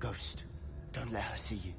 Ghost, don't let her see you.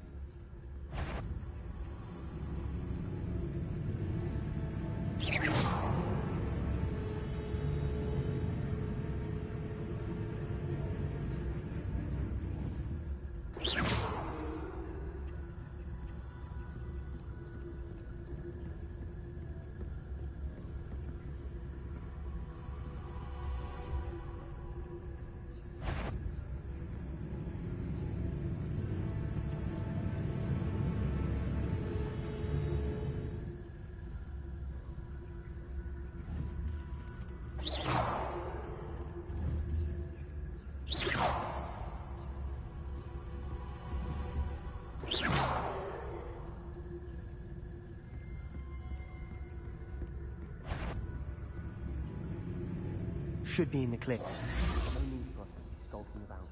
Should be in the cliff. No need for us to be skulking about.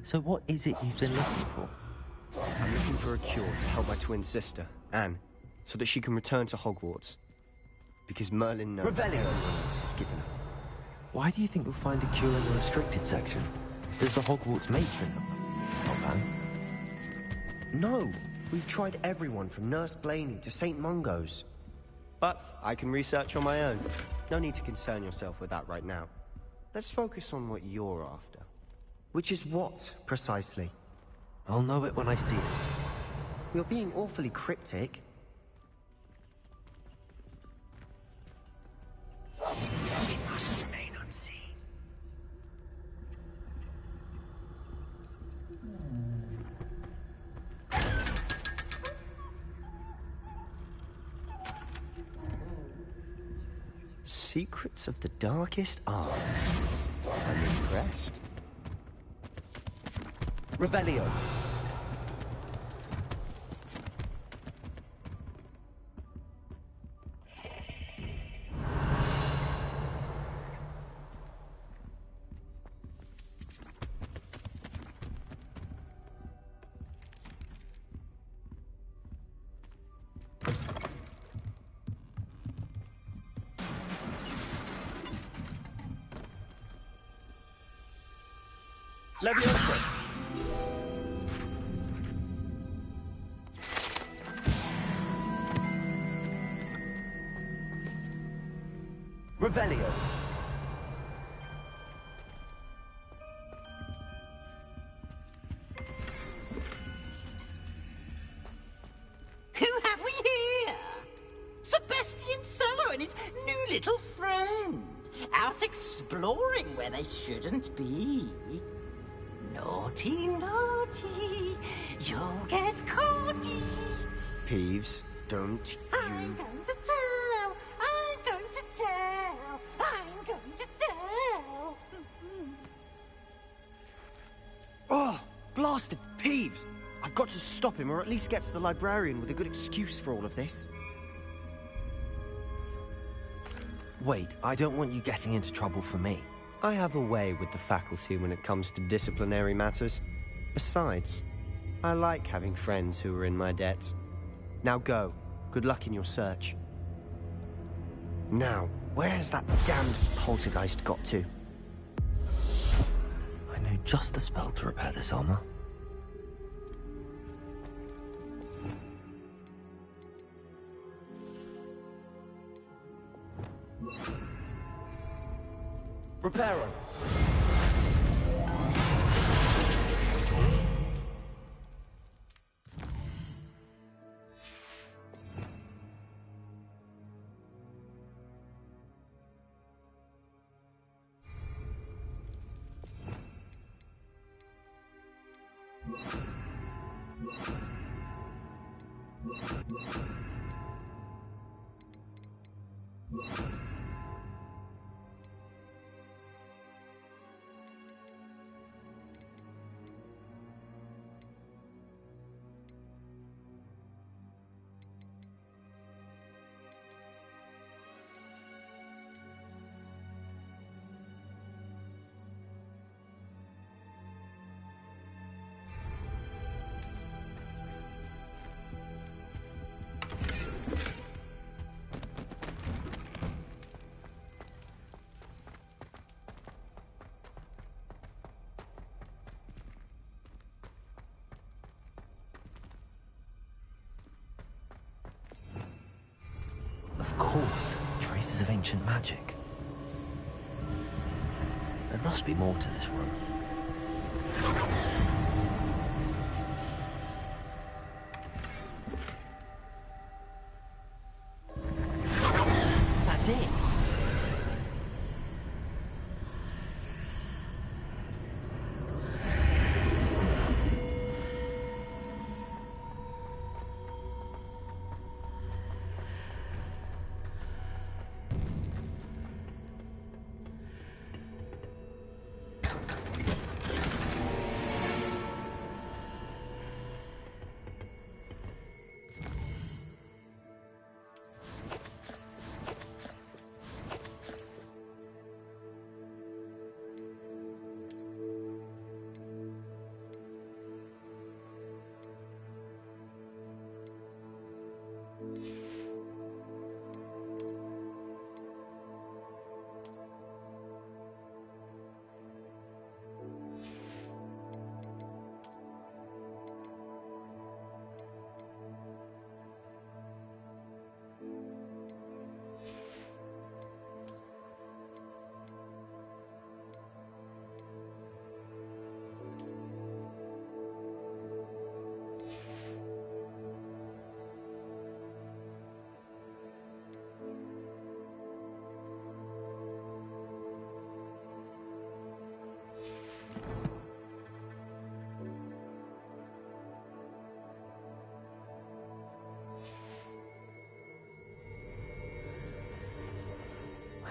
So what is it you've been looking for? I'm looking for a cure to help my twin sister, Anne, so that she can return to Hogwarts. Because Merlin knows everyone else is given up. Why do you think you'll find a cure in the restricted section? There's the Hogwarts matron. Oh, man. No! We've tried everyone from Nurse Blaney to St. Mungo's. But I can research on my own. No need to concern yourself with that right now. Let's focus on what you're after. Which is what, precisely? I'll know it when I see it. You're being awfully cryptic. It must remain unseen. Secrets of the darkest arts. I'm impressed. Revelio. Leviosa! Revelio. Who have we here? Sebastian Cello and his new little friend. Out exploring where they shouldn't be. Naughty, naughty, you'll get caughty. Peeves, don't I'm going to tell, I'm going to tell, I'm going to tell. Oh, blasted Peeves! I've got to stop him, or at least get to the librarian with a good excuse for all of this. Wait, I don't want you getting into trouble for me. I have a way with the faculty when it comes to disciplinary matters. Besides, I like having friends who are in my debt. Now go. Good luck in your search. Now, where's that damned poltergeist got to? I know just the spell to repair this armor. Reparo. ancient magic. There must be more to this room. That's it.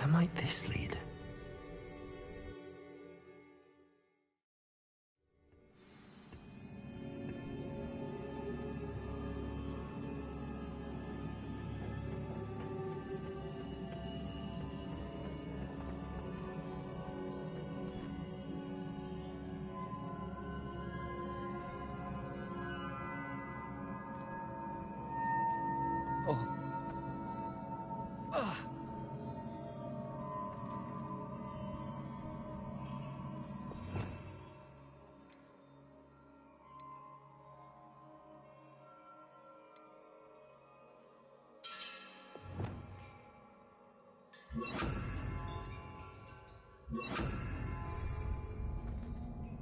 Where might this lead?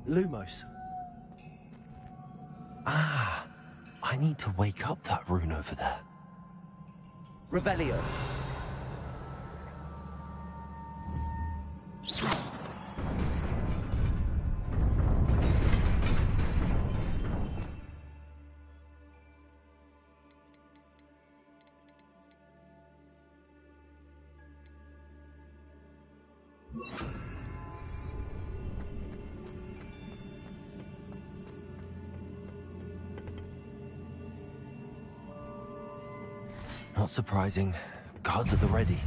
Lumos. Ah, I need to wake up that rune over there. Revelio. Not surprising. Guards at the ready.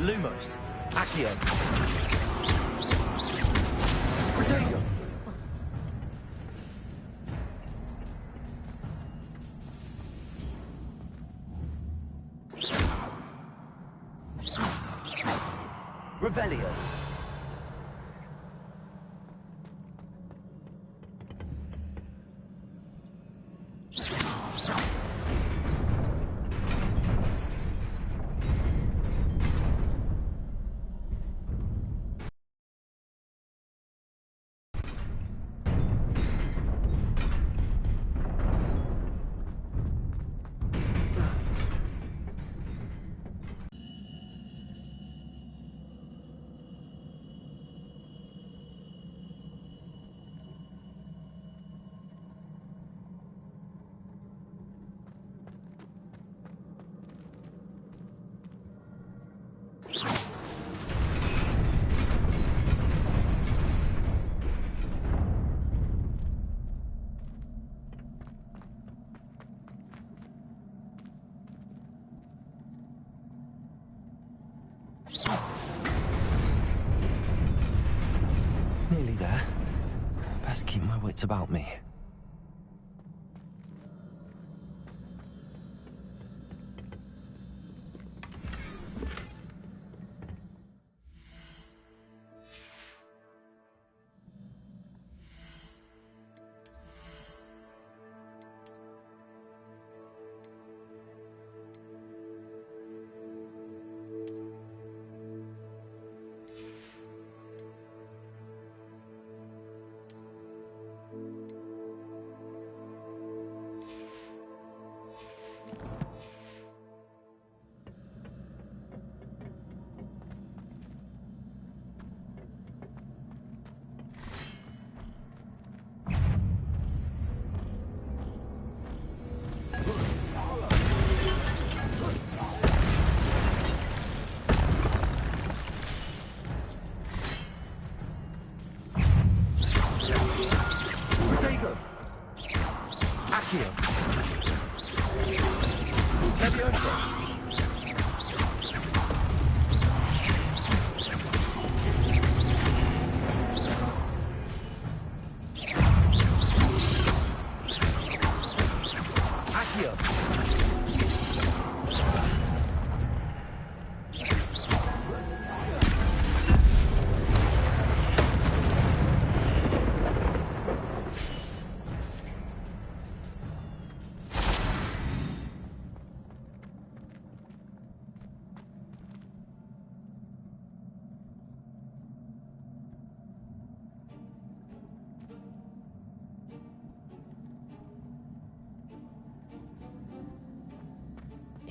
Lumos. Accio. Protego. Revelio. Nearly there. Best keep my wits about me.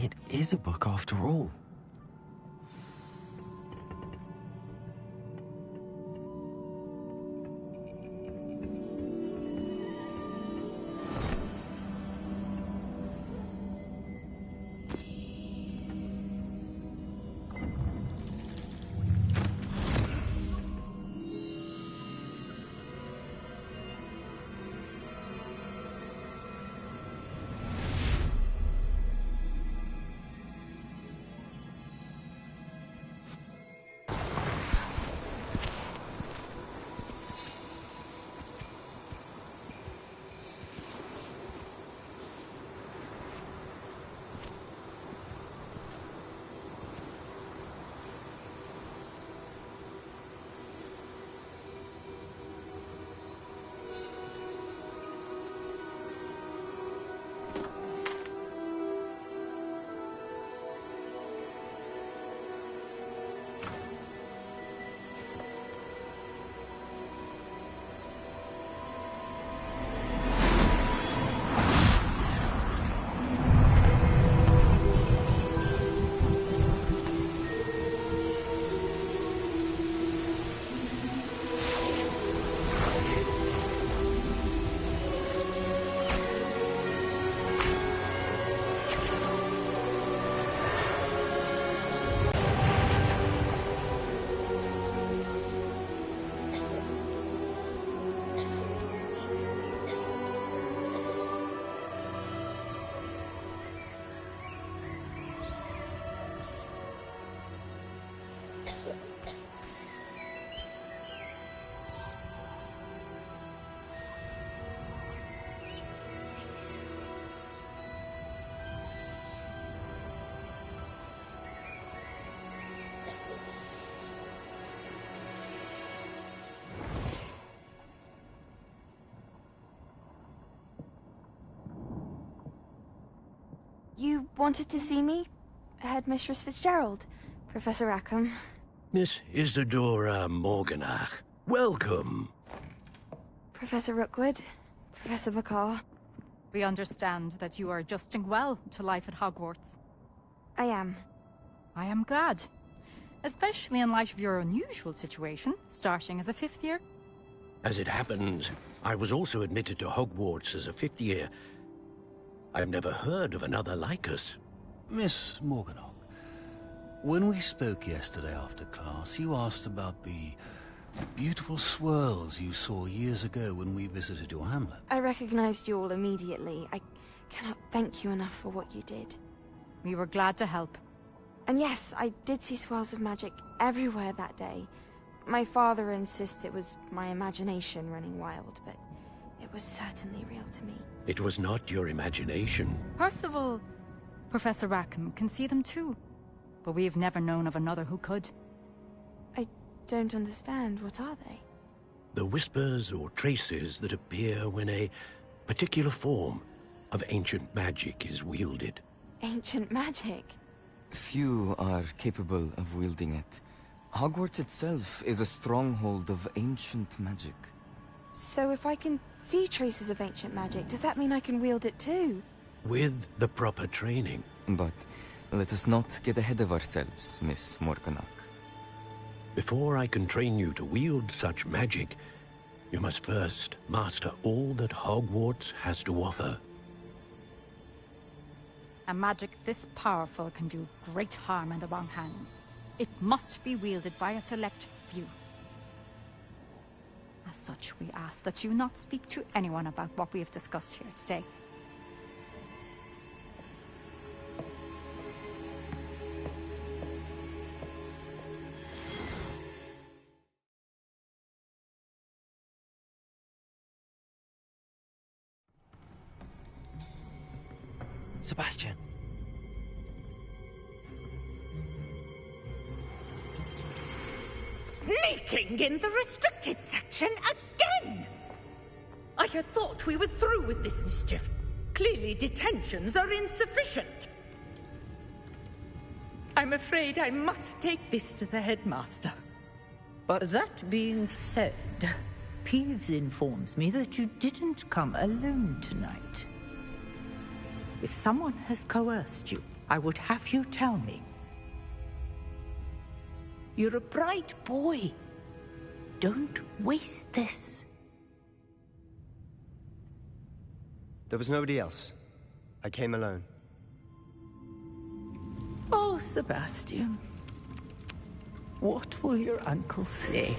It is a book after all. You wanted to see me? Headmistress Fitzgerald, Professor Rackham. Miss Isadora Morganach, welcome. Professor Rookwood, Professor McCaw. We understand that you are adjusting well to life at Hogwarts. I am. I am glad. Especially in light of your unusual situation, starting as a 5th year. As it happens, I was also admitted to Hogwarts as a 5th year. I've never heard of another like us. Miss Morganach, when we spoke yesterday after class, you asked about the beautiful swirls you saw years ago when we visited your hamlet. I recognized you all immediately. I cannot thank you enough for what you did. We were glad to help. And yes, I did see swirls of magic everywhere that day. My father insists it was my imagination running wild, but it was certainly real to me. It was not your imagination. Percival, Professor Rackham can see them too. But we have never known of another who could. I don't understand. What are they? The whispers or traces that appear when a particular form of ancient magic is wielded. Ancient magic? Few are capable of wielding it. Hogwarts itself is a stronghold of ancient magic. So if I can see traces of ancient magic, does that mean I can wield it too? With the proper training. But let us not get ahead of ourselves, Miss Morganach. Before I can train you to wield such magic, you must first master all that Hogwarts has to offer. A magic this powerful can do great harm in the wrong hands. It must be wielded by a select few. As such, we ask that you not speak to anyone about what we have discussed here today. Sebastian. Sneaking in the restricted section again! I had thought we were through with this mischief. Clearly detentions are insufficient. I'm afraid I must take this to the headmaster. But That being said, Peeves informs me that you didn't come alone tonight. If someone has coerced you, I would have you tell me. You're a bright boy. Don't waste this. there was nobody else. I came alone. Oh, Sebastian. What will your uncle say?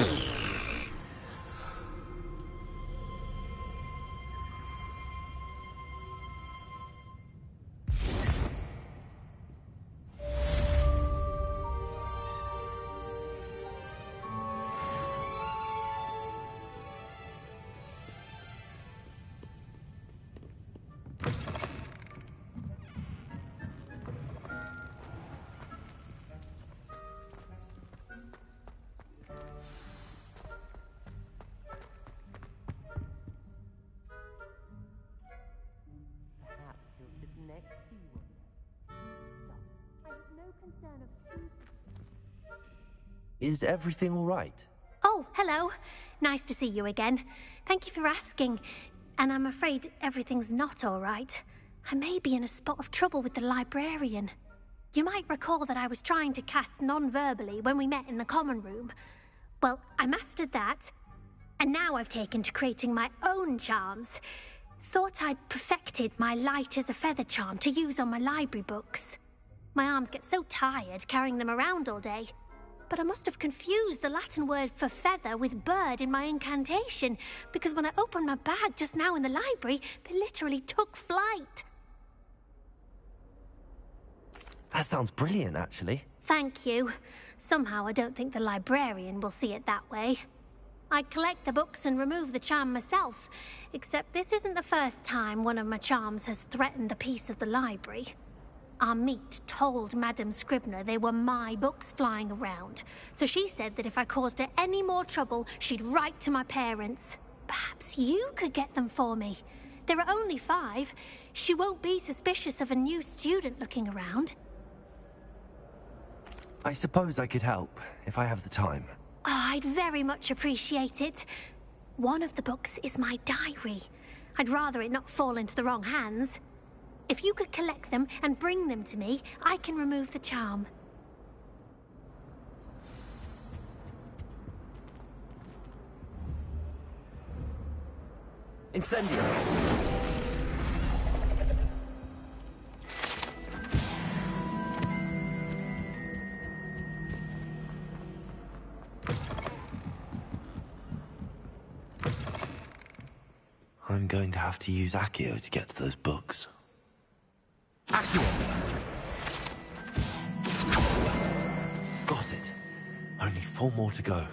Is everything all right? Oh, hello. Nice to see you again. Thank you for asking. And I'm afraid everything's not all right. I may be in a spot of trouble with the librarian. You might recall that I was trying to cast non-verbally when we met in the common room. Well, I mastered that. And now I've taken to creating my own charms. Thought I'd perfected my light as a feather charm to use on my library books. My arms get so tired carrying them around all day. But I must have confused the Latin word for feather with bird in my incantation, because when I opened my bag just now in the library, they literally took flight. That sounds brilliant, actually. Thank you. Somehow I don't think the librarian will see it that way. I collect the books and remove the charm myself, except this isn't the first time one of my charms has threatened the peace of the library. Our meet told Madame Scribner they were my books flying around, so she said that if I caused her any more trouble, she'd write to my parents. Perhaps you could get them for me. There are only 5. She won't be suspicious of a new student looking around. I suppose I could help, if I have the time. Oh, I'd very much appreciate it. One of the books is my diary. I'd rather it not fall into the wrong hands. If you could collect them and bring them to me, I can remove the charm. Incendio! I'm going to have to use Accio to get to those books. Accio! Got it. Only 4 more to go.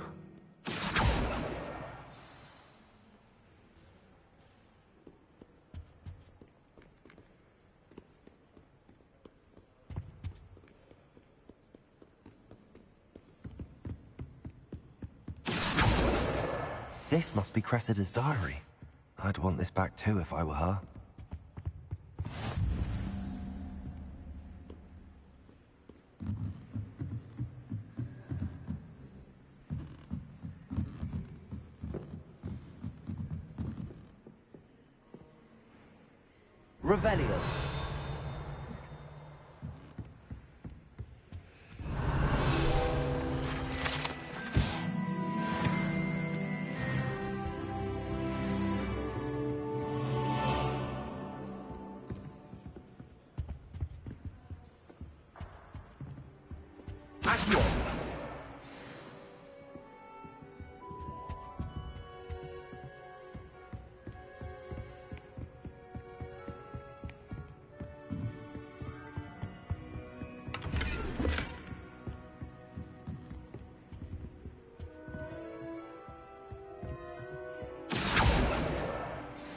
This must be Cressida's diary. I'd want this back too if I were her. Revelio. Accio.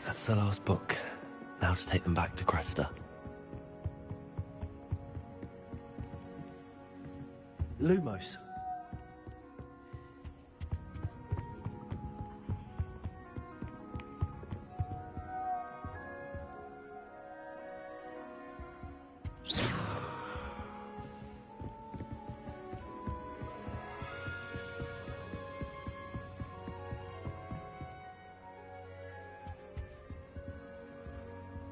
That's the last book. Now to take them back to Cressida. Lumos.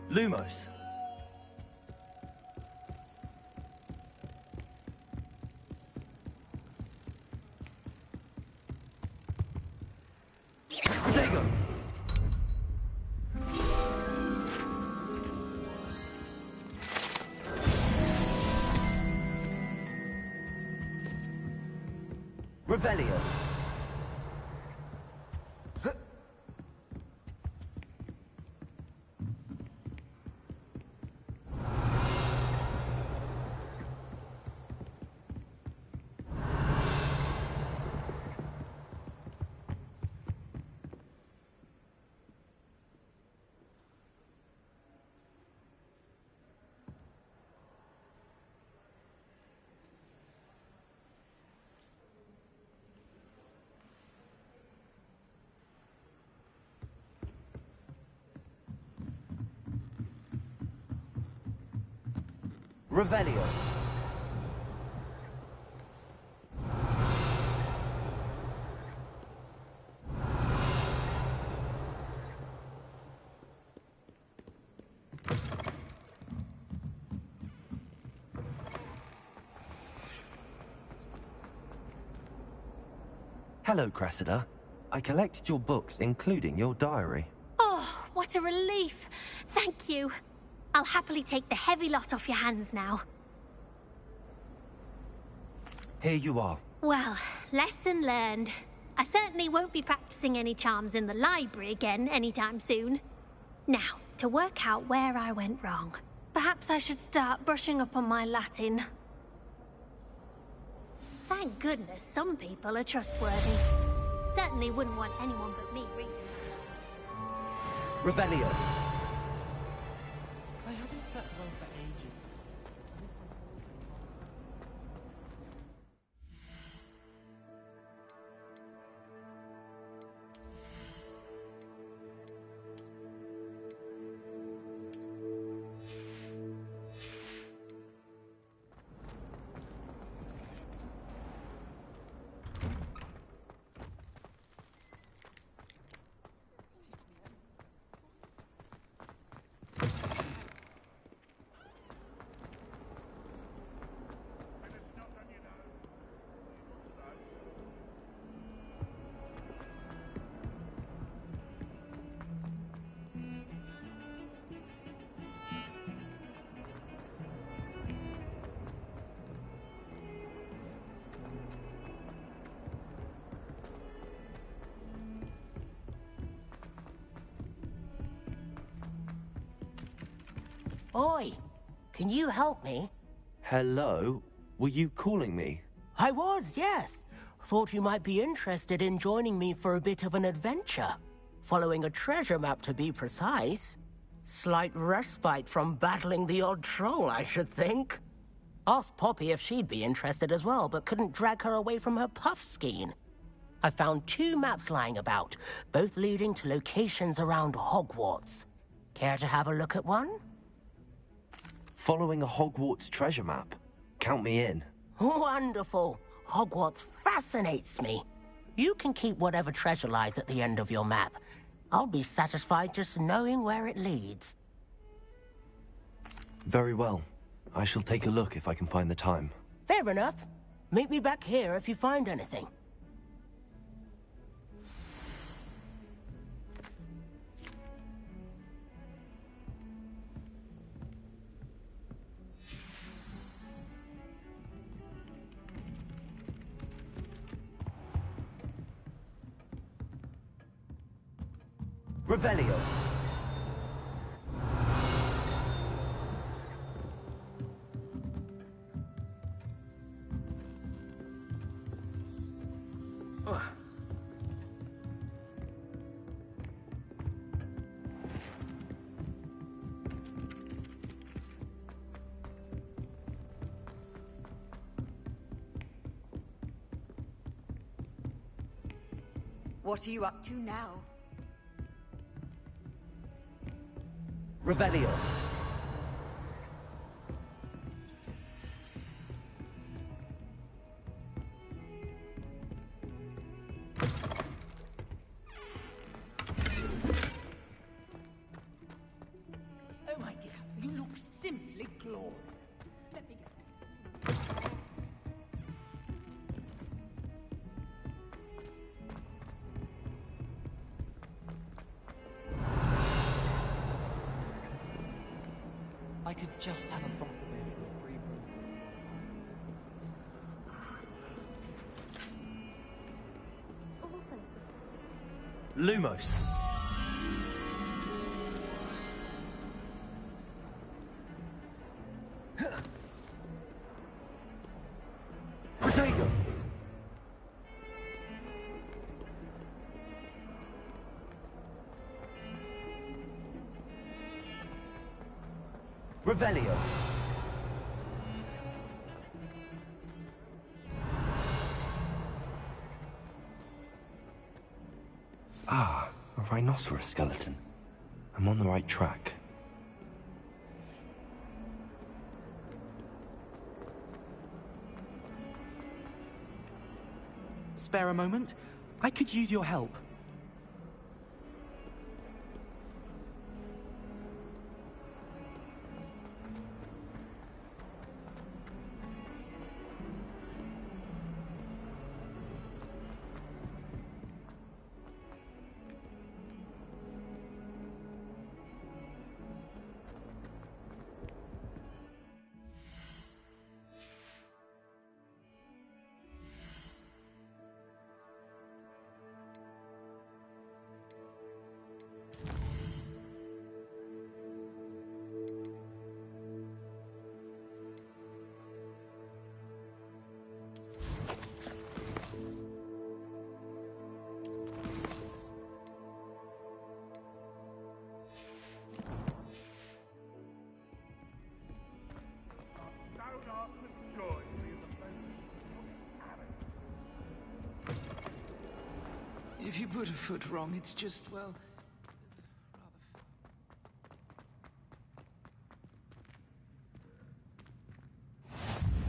Lumos. Dago. Revelio. Revelio. Hello, Cressida. I collected your books, including your diary. Oh, what a relief. Thank you. I'll happily take the heavy lot off your hands now. Here you are. Well, lesson learned. I certainly won't be practicing any charms in the library again anytime soon. Now, to work out where I went wrong. Perhaps I should start brushing up on my Latin. Thank goodness some people are trustworthy. Certainly wouldn't want anyone but me reading. Revelio. I haven't slept well for ages. Oi, can you help me? Hello? Were you calling me? I was, yes. Thought you might be interested in joining me for a bit of an adventure. Following a treasure map, to be precise. Slight respite from battling the odd troll, I should think. Asked Poppy if she'd be interested as well, but couldn't drag her away from her puff skein. I found 2 maps lying about, both leading to locations around Hogwarts. Care to have a look at one? Following a Hogwarts treasure map? Count me in. Wonderful. Hogwarts fascinates me. You can keep whatever treasure lies at the end of your map. I'll be satisfied just knowing where it leads. Very well. I shall take a look if I can find the time. Fair enough. Meet me back here if you find anything. Revelio. What are you up to now? Revelio. Oh, my dear, you look simply glorious. Let me get... I could just have a bump of it with free Lumos. Protego. Revelio. Ah, a rhinoceros skeleton. I'm on the right track. Spare a moment? I could use your help. If you put a foot wrong, it's just, well...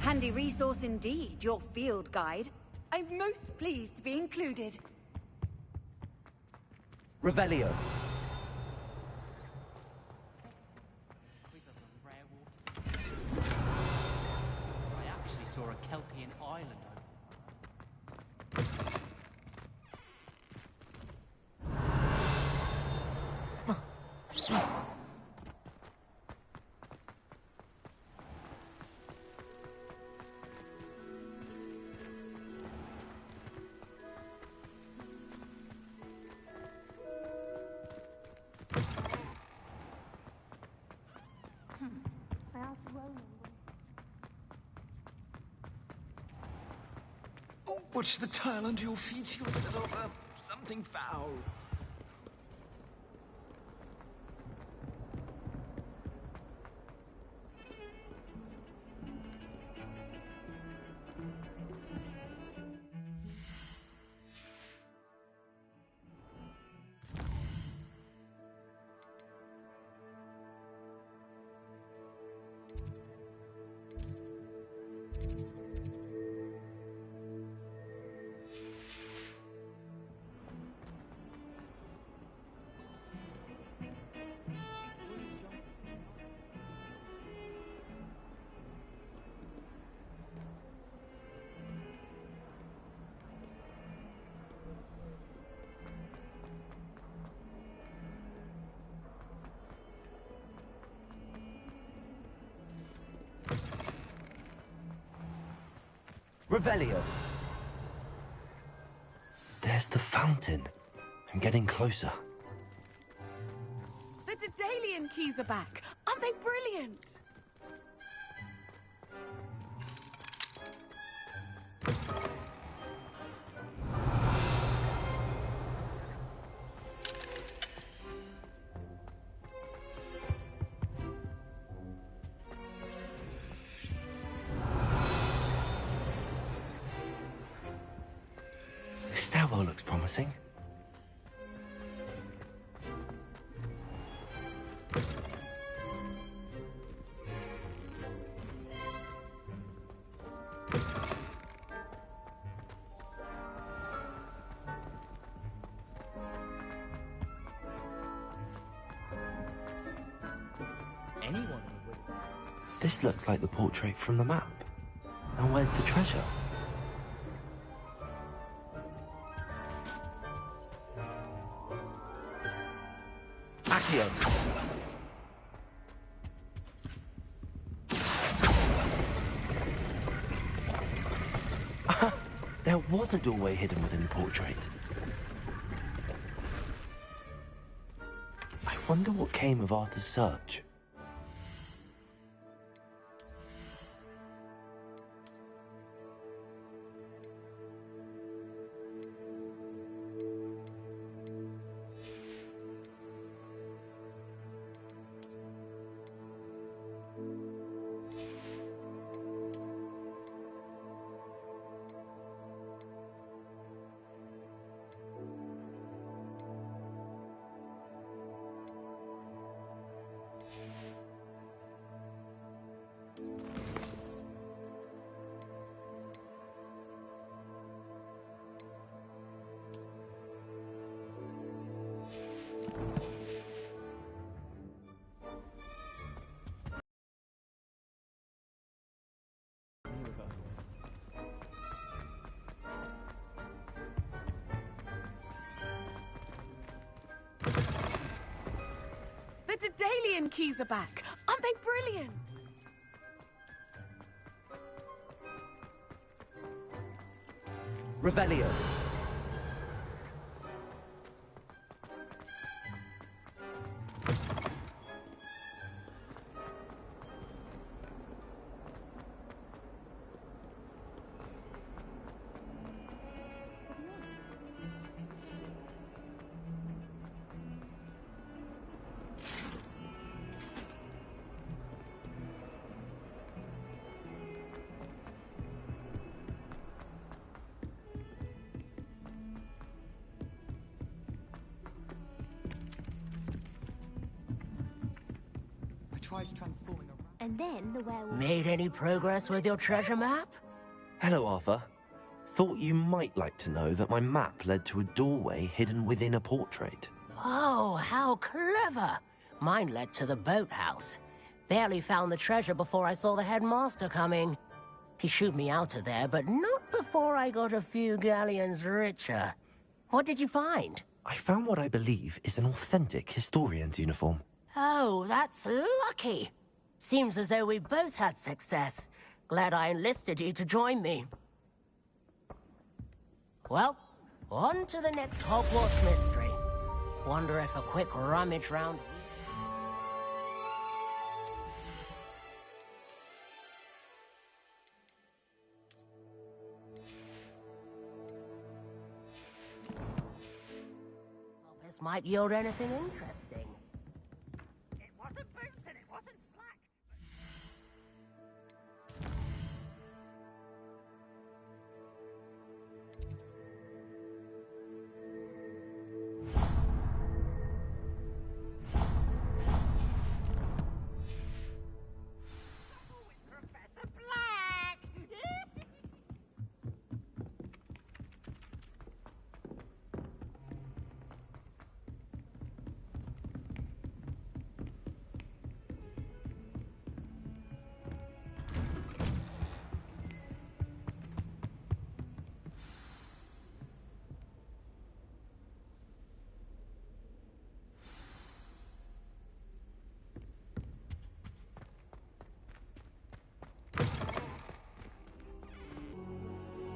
Handy resource indeed, your field guide. I'm most pleased to be included. Revelio. I actually saw a Kelpian island. out rolling. Oh, watch the tile under your feet. You'll set off something foul. Revelio. There's the fountain. I'm getting closer. The Daedalian keys are back. Aren't they brilliant? This stairwell looks promising. Anyone would. This looks like the portrait from the map. Now where's the treasure? Accio! There was a doorway hidden within the portrait. I wonder what came of Arthur's search. The Daedalian keys are back. Aren't they brilliant? Revelio. Tried transforming around. And then the werewolf... Made any progress with your treasure map? Hello, Arthur. Thought you might like to know that my map led to a doorway hidden within a portrait. Oh, how clever! Mine led to the boathouse. Barely found the treasure before I saw the headmaster coming. He shooed me out of there, but not before I got a few galleons richer. What did you find? I found what I believe is an authentic historian's uniform. Oh, that's lucky. Seems as though we both had success. Glad I enlisted you to join me. Well, on to the next Hogwarts mystery. Wonder if a quick rummage round... Hogwarts might yield anything interesting. It wasn't boots and it wasn't black. Professor Black!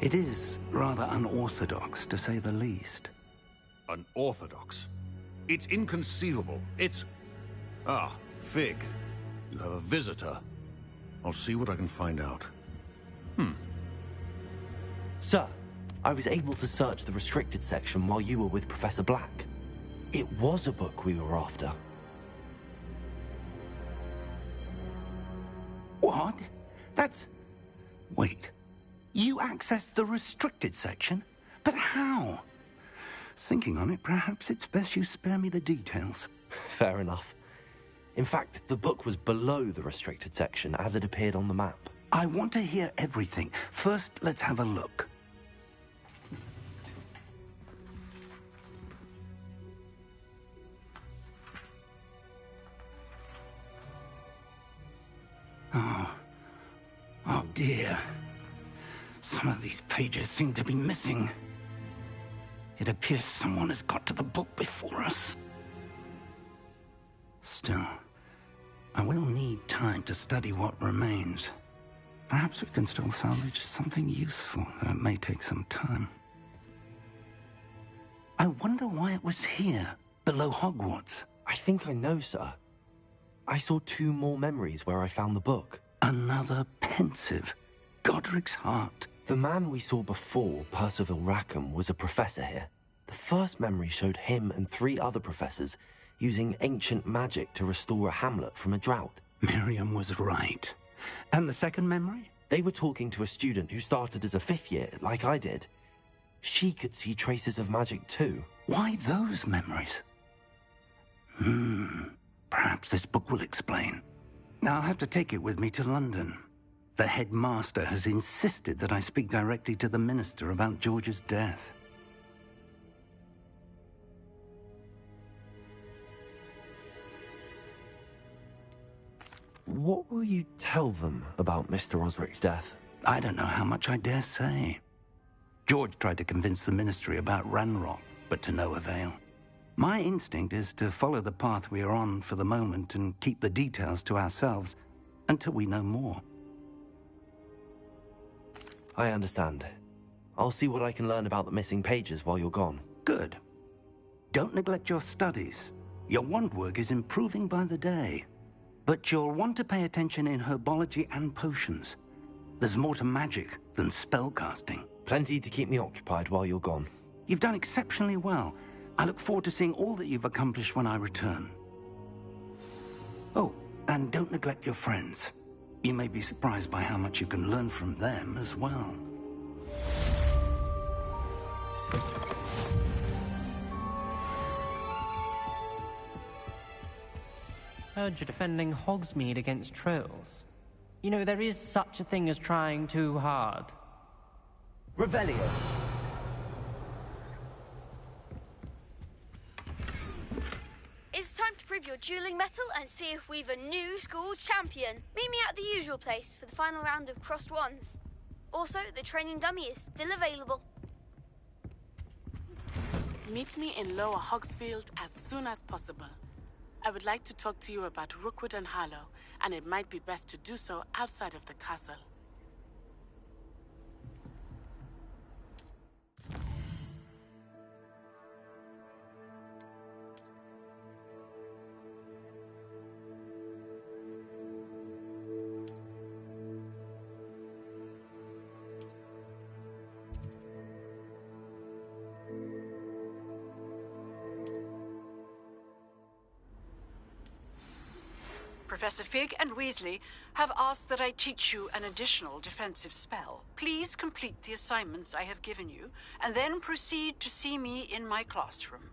It is rather unorthodox, to say the least. Unorthodox? It's inconceivable. It's... Ah, Fig. You have a visitor. I'll see what I can find out. Sir, I was able to search the restricted section while you were with Professor Black. It was a book we were after. What? That's... Wait. You accessed the restricted section? But how? Thinking on it, perhaps it's best you spare me the details. Fair enough. In fact, the book was below the restricted section as it appeared on the map. I want to hear everything. First, let's have a look. Oh dear. Some of these pages seem to be missing. It appears someone has got to the book before us. Still, I will need time to study what remains. Perhaps we can still salvage something useful, though it may take some time. I wonder why it was here, below Hogwarts. I think I know, sir. I saw 2 more memories where I found the book. Another pensive. Godric's heart. The man we saw before, Percival Rackham, was a professor here. The first memory showed him and 3 other professors using ancient magic to restore a hamlet from a drought. Miriam was right. And the second memory? They were talking to a student who started as a 5th year, like I did. She could see traces of magic too. Why those memories? Perhaps this book will explain. Now I'll have to take it with me to London. The headmaster has insisted that I speak directly to the minister about George's death. What will you tell them about Mr. Osric's death? I don't know how much I dare say. George tried to convince the ministry about Ranrock, but to no avail. My instinct is to follow the path we are on for the moment and keep the details to ourselves until we know more. I understand. I'll see what I can learn about the missing pages while you're gone. Good. Don't neglect your studies. Your wand work is improving by the day. But you'll want to pay attention in herbology and potions. There's more to magic than spellcasting. Plenty to keep me occupied while you're gone. You've done exceptionally well. I look forward to seeing all that you've accomplished when I return. Oh, and don't neglect your friends. You may be surprised by how much you can learn from them as well. Heard you're defending Hogsmeade against trolls. You know, there is such a thing as trying too hard. Revelio. It's time to prove your dueling mettle and see if we've a new school champion. Meet me at the usual place for the final round of crossed wands. Also, the training dummy is still available. Meet me in Lower Hogsfield as soon as possible. I would like to talk to you about Rookwood and Harlow, and it might be best to do so outside of the castle. Professor Fig and Weasley have asked that I teach you an additional defensive spell. Please complete the assignments I have given you, and then proceed to see me in my classroom.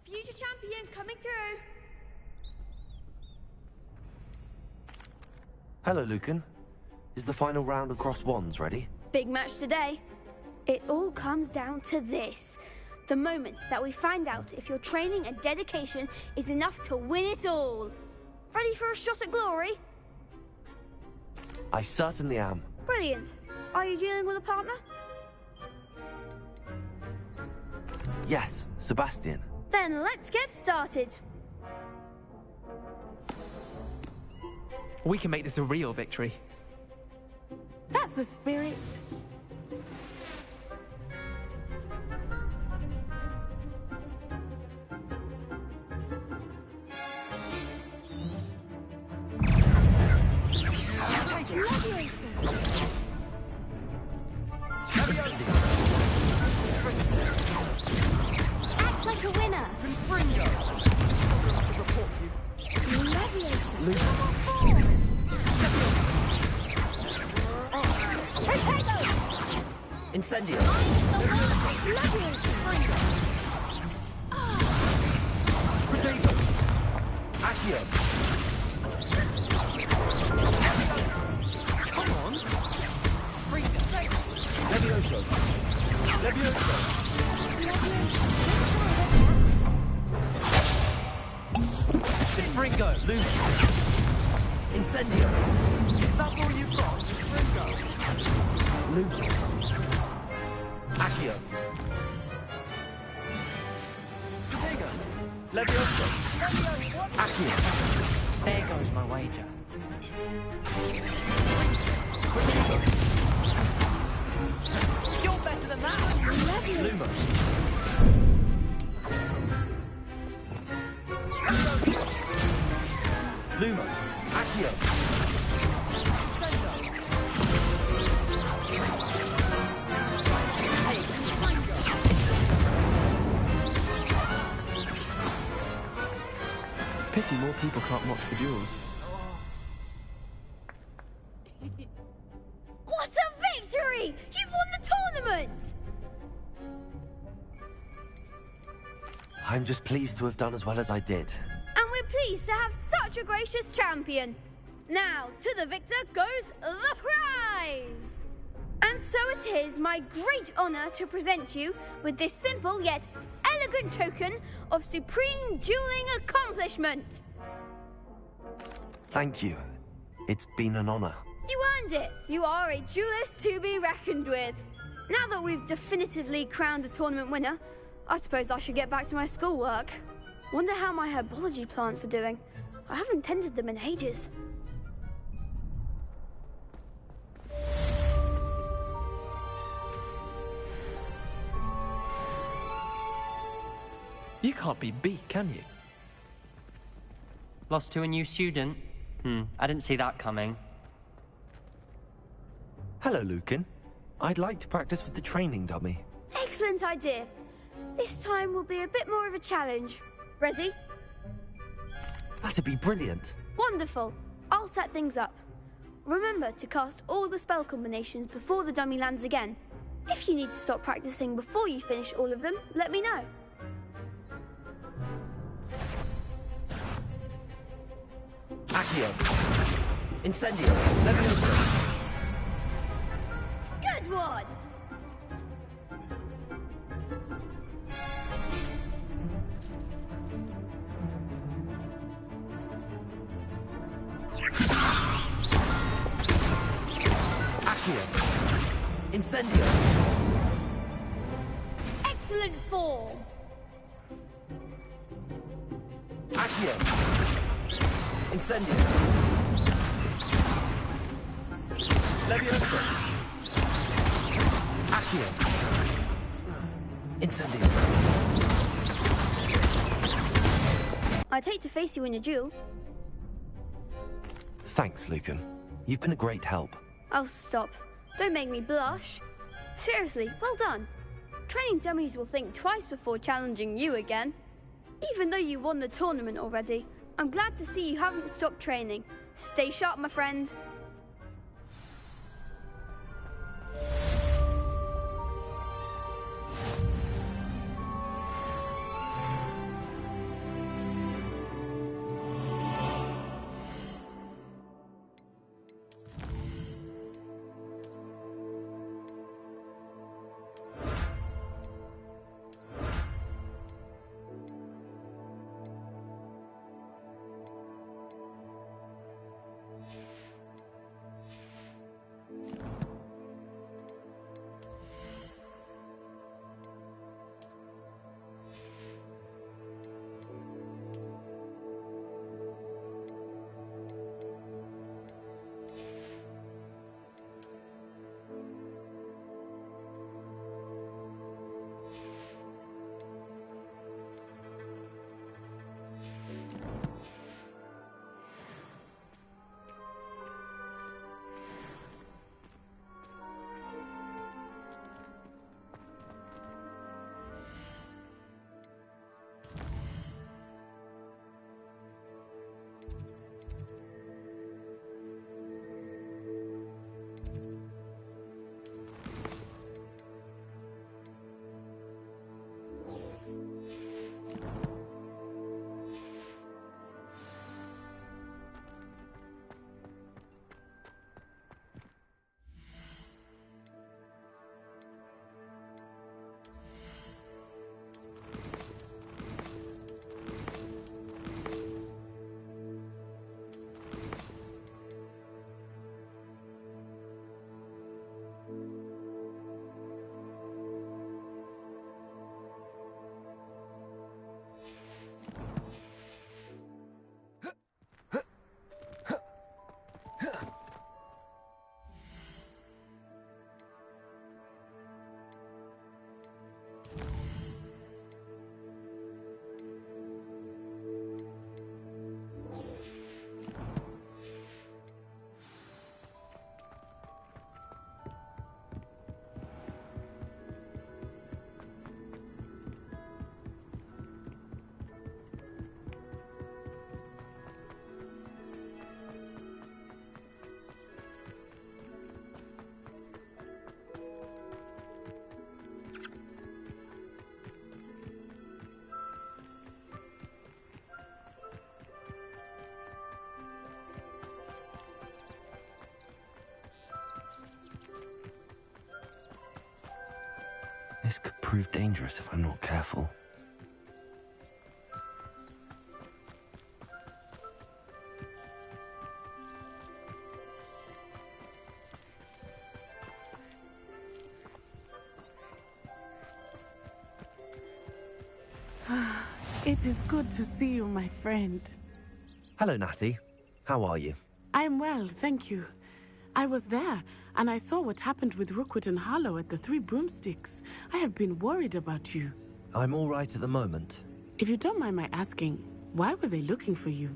Future champion coming through. Hello, Lucan. Is the final round of Cross Wands ready? Big match today. It all comes down to this. The moment that we find out if your training and dedication is enough to win it all. Ready for a shot at glory? I certainly am. Brilliant. Are you dealing with a partner? Yes, Sebastian. Then let's get started. We can make this a real victory. That's the spirit. Act like a winner. Incendio. Potato. Accio. Come on. Levioso. Levioso. Fringo. Loose. Incendio. Is that all you've got? Fringo. Lupus. Accio. Potato. Levioso. Accio. There goes my wager. Potato. You're better than that. Lumos. Lumos. Accio. Pity more people can't watch the duels. What a victory! You've won the tournament! I'm just pleased to have done as well as I did. And we're pleased to have such a gracious champion. Now, to the victor goes the prize! And so it is my great honor to present you with this simple yet elegant token of supreme dueling accomplishment. Thank you. It's been an honor. You earned it. You are a duelist to be reckoned with. Now that we've definitively crowned the tournament winner, I suppose I should get back to my schoolwork. Wonder how my herbology plants are doing. I haven't tended them in ages. You can't be beat, can you? Lost to a new student? I didn't see that coming. Hello, Lucan. I'd like to practice with the training dummy. Excellent idea. This time will be a bit more of a challenge. Ready? That'd be brilliant. Wonderful. I'll set things up. Remember to cast all the spell combinations before the dummy lands again. If you need to stop practicing before you finish all of them, let me know. Accio. Incendio. Levioso. Good one! Incendio! Excellent form! Accio! Incendio! Leviosa! Accio! Incendio! I'd hate to face you in a duel. Thanks, Lucan. You've been a great help. Oh, stop. Don't make me blush. Seriously, well done. Training dummies will think twice before challenging you again. Even though you won the tournament already, I'm glad to see you haven't stopped training. Stay sharp, my friend. This could prove dangerous if I'm not careful. It is good to see you, my friend. Hello, Natty. How are you? I'm well, thank you. I was there, and I saw what happened with Rookwood and Harlow at the Three Broomsticks. I have been worried about you. I'm all right at the moment. If you don't mind my asking, why were they looking for you?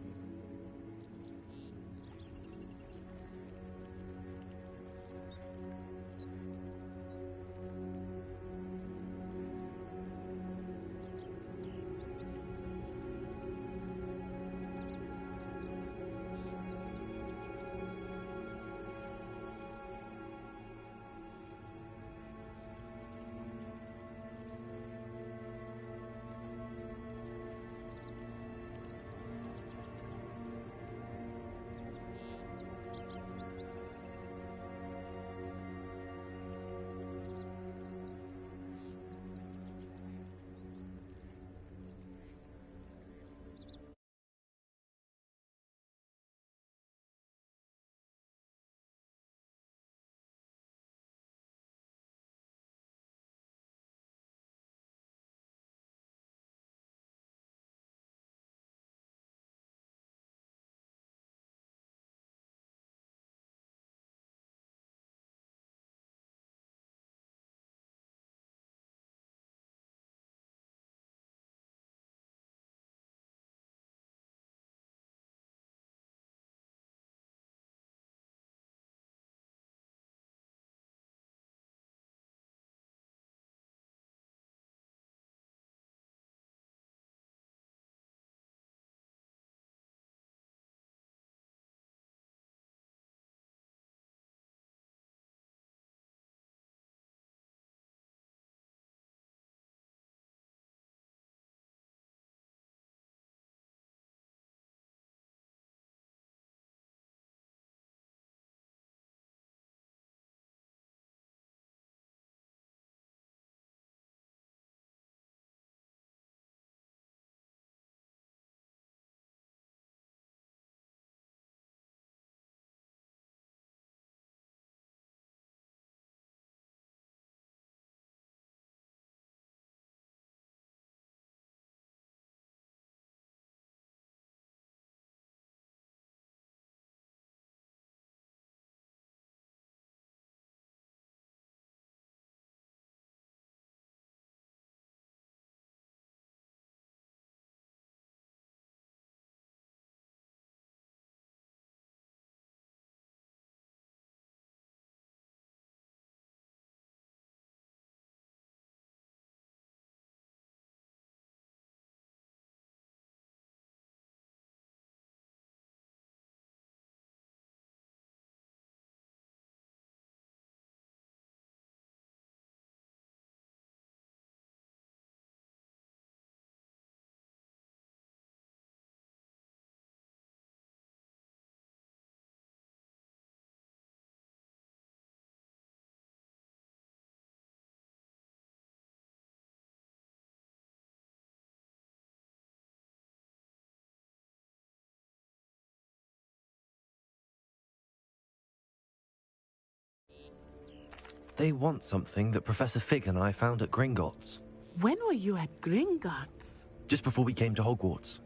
They want something that Professor Fig and I found at Gringotts. When were you at Gringotts? Just before we came to Hogwarts.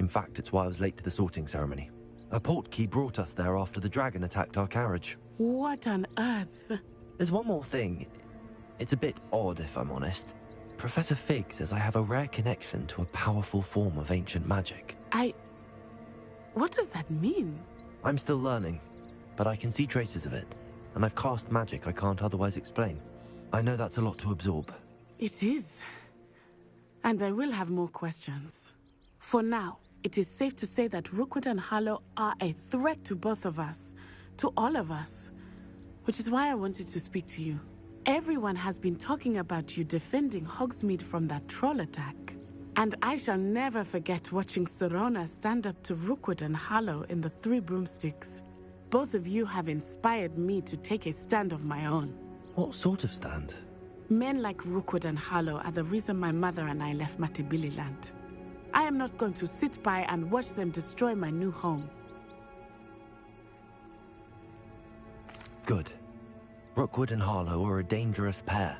In fact, it's why I was late to the sorting ceremony. A portkey brought us there after the dragon attacked our carriage. What on earth? There's one more thing. It's a bit odd, if I'm honest. Professor Fig says I have a rare connection to a powerful form of ancient magic. What does that mean? I'm still learning, but I can see traces of it, and I've cast magic I can't otherwise explain. I know that's a lot to absorb. It is. And I will have more questions. For now, it is safe to say that Rookwood and Harlow are a threat to both of us, to all of us, which is why I wanted to speak to you. Everyone has been talking about you defending Hogsmeade from that troll attack. And I shall never forget watching Serona stand up to Rookwood and Harlow in the Three Broomsticks. Both of you have inspired me to take a stand of my own. What sort of stand? Men like Rookwood and Harlow are the reason my mother and I left Mattibilliland. I am not going to sit by and watch them destroy my new home. Good. Rookwood and Harlow are a dangerous pair.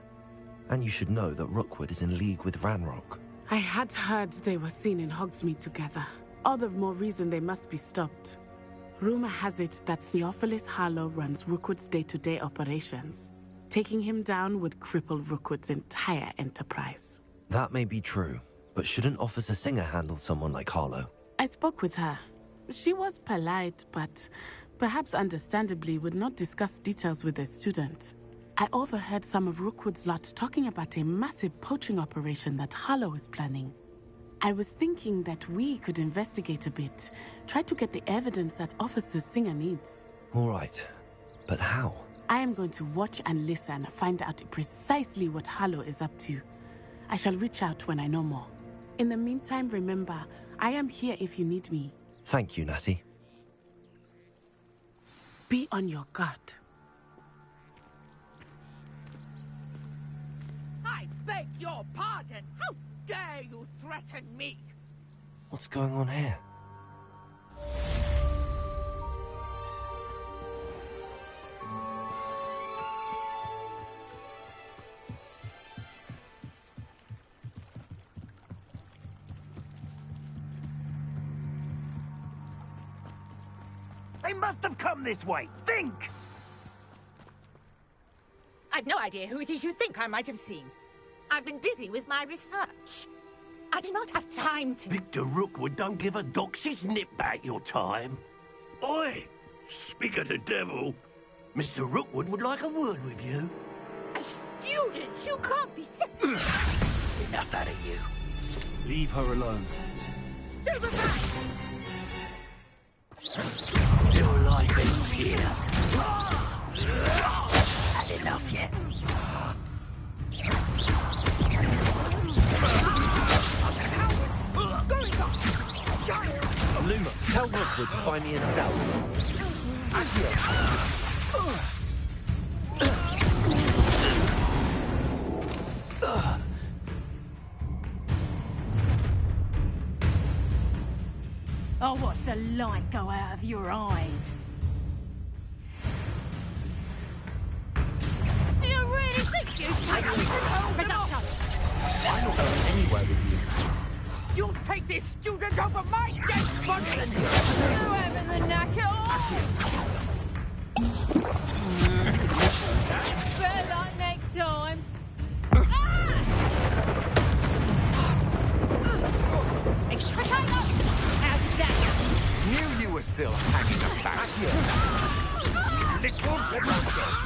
And you should know that Rookwood is in league with Ranrock. I had heard they were seen in Hogsmeade together. All the more reason they must be stopped. Rumor has it that Theophilus Harlow runs Rookwood's day-to-day operations. Taking him down would cripple Rookwood's entire enterprise. That may be true, but shouldn't Officer Singer handle someone like Harlow? I spoke with her. She was polite, but perhaps understandably would not discuss details with a student. I overheard some of Rookwood's lot talking about a massive poaching operation that Harlow is planning. I was thinking that we could investigate a bit, try to get the evidence that Officer Singer needs. All right, but how? I am going to watch and listen, find out precisely what Harlow is up to. I shall reach out when I know more. In the meantime, remember, I am here if you need me. Thank you, Natty. Be on your guard. I beg your pardon. How dare you threaten me? What's going on here? They must have come this way. Think! I've no idea who it is you think I might have seen. I've been busy with my research. I do not have time to... Victor Rookwood don't give a doxy's nip back your time. Oi! Speak of the devil. Mr. Rookwood would like a word with you. A student? You can't be Enough out of you. Leave her alone. Stupefy! Your life ends here. Had enough yet? Luma, tell Rookwood to find me in the cell. I'll watch the light go out of your eyes. Do you really think you can hold them off? I'm not going anywhere with you. You'll take this student over my dead body! You having the knack at all? Better luck next time. Knew you were still hanging about. Little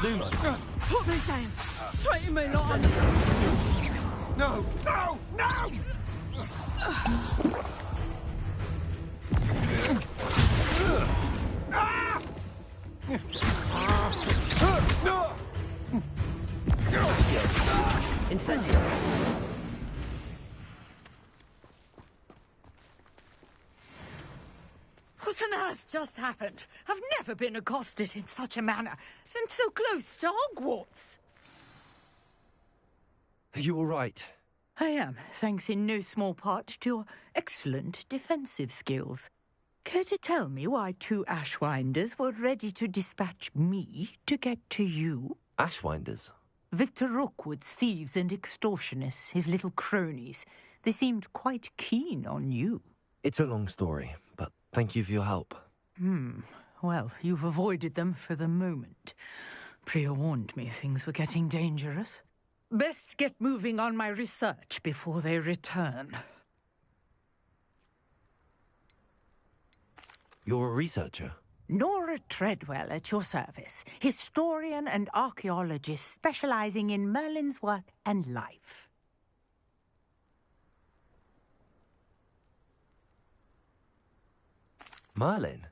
Luma. Put me down. Treating me like No! No! No! Incendio. What on earth just happened? I've never been accosted in such a manner, and so close to Hogwarts. Are you all right? I am, thanks in no small part to your excellent defensive skills. Care to tell me why two Ashwinders were ready to dispatch me to get to you? Ashwinders? Victor Rookwood's thieves and extortionists, his little cronies. They seemed quite keen on you. It's a long story, but thank you for your help. Well, you've avoided them for the moment. Priya warned me things were getting dangerous. Best get moving on my research before they return. You're a researcher? Nora Treadwell at your service, historian and archaeologist specializing in Merlin's work and life. Merlin?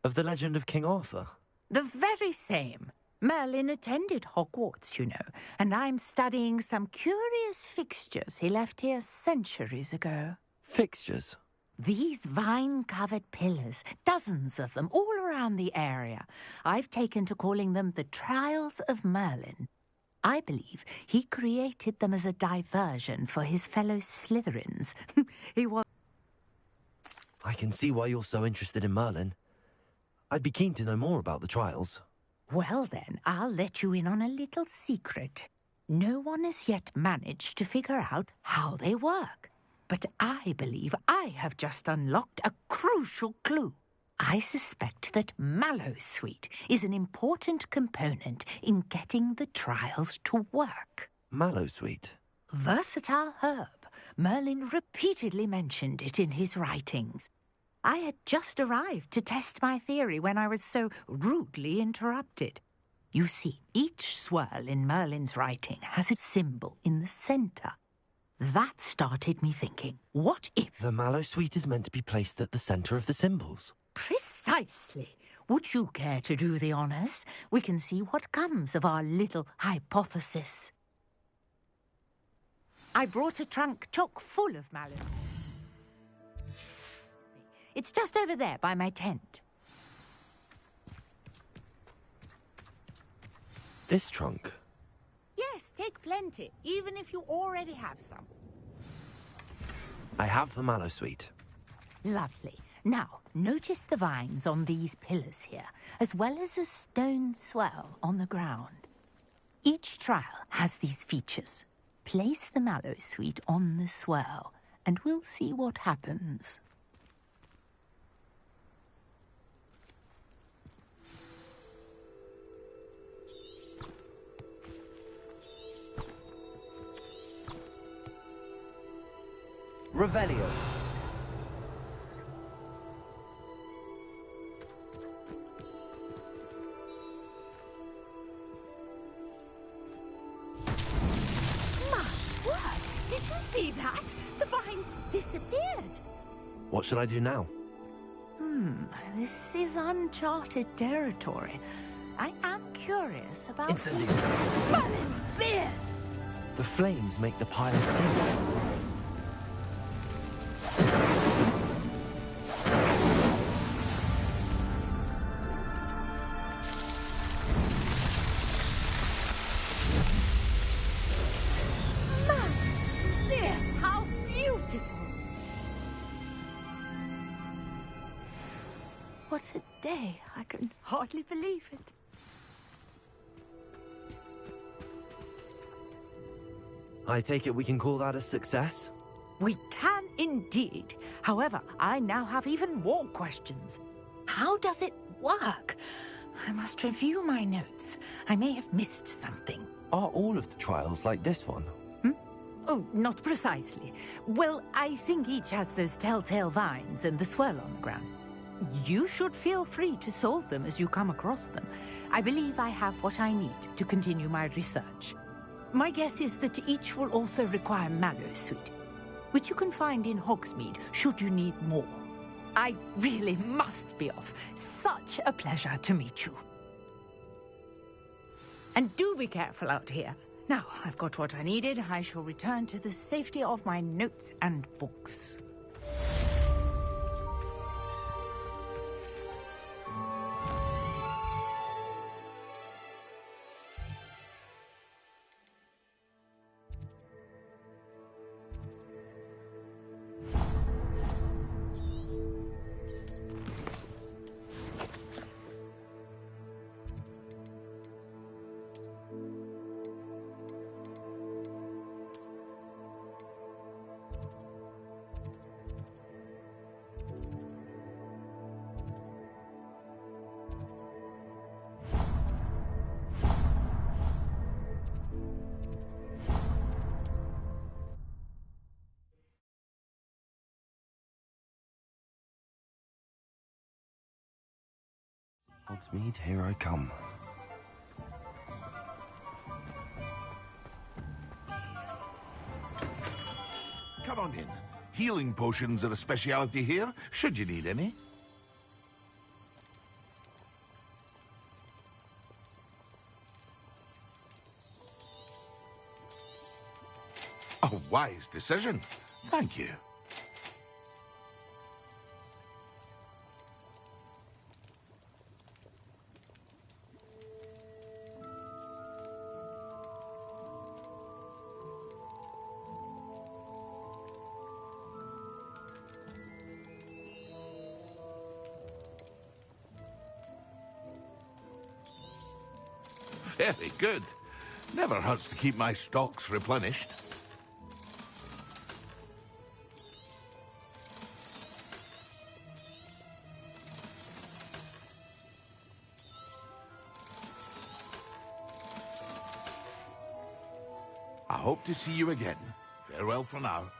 Of the legend of King Arthur? The very same. Merlin attended Hogwarts, you know, and I'm studying some curious fixtures he left here centuries ago. Fixtures? These vine-covered pillars, dozens of them, all around the area. I've taken to calling them the Trials of Merlin. I believe he created them as a diversion for his fellow Slytherins. He was... I can see why you're so interested in Merlin. I'd be keen to know more about the trials. Well then, I'll let you in on a little secret. No one has yet managed to figure out how they work. But I believe I have just unlocked a crucial clue. I suspect that Mallowsweet is an important component in getting the trials to work. Mallowsweet? Versatile herb. Merlin repeatedly mentioned it in his writings. I had just arrived to test my theory when I was so rudely interrupted. You see, each swirl in Merlin's writing has a symbol in the center. That started me thinking, what if... The Mallowsweet is meant to be placed at the center of the symbols. Precisely. Would you care to do the honors? We can see what comes of our little hypothesis. I brought a trunk chock full of mallow. It's just over there by my tent. This trunk? Yes, take plenty, even if you already have some. I have the Mallowsweet. Lovely. Now, notice the vines on these pillars here, as well as a stone swell on the ground. Each trial has these features. Place the Mallowsweet on the swell, and we'll see what happens. Revelio. Did you see that? The vines disappeared. What should I do now? This is uncharted territory. I am curious about... Incendio. Merlin's beard! The flames make the pile sing. What a day. I can hardly believe it. I take it we can call that a success? We can indeed. However, I now have even more questions. How does it work? I must review my notes. I may have missed something. Are all of the trials like this one? Oh, not precisely. Well, I think each has those telltale vines and the swirl on the ground. You should feel free to solve them as you come across them. I believe I have what I need to continue my research. My guess is that each will also require Mallowsweet, which you can find in Hogsmeade should you need more. I really must be off. Such a pleasure to meet you. And do be careful out here. Now, I've got what I needed. I shall return to the safety of my notes and books. Hogsmeade, here I come. Come on in. Healing potions are a speciality here, should you need any. A wise decision. Thank you. Very good. Never hurts to keep my stocks replenished. I hope to see you again. Farewell for now.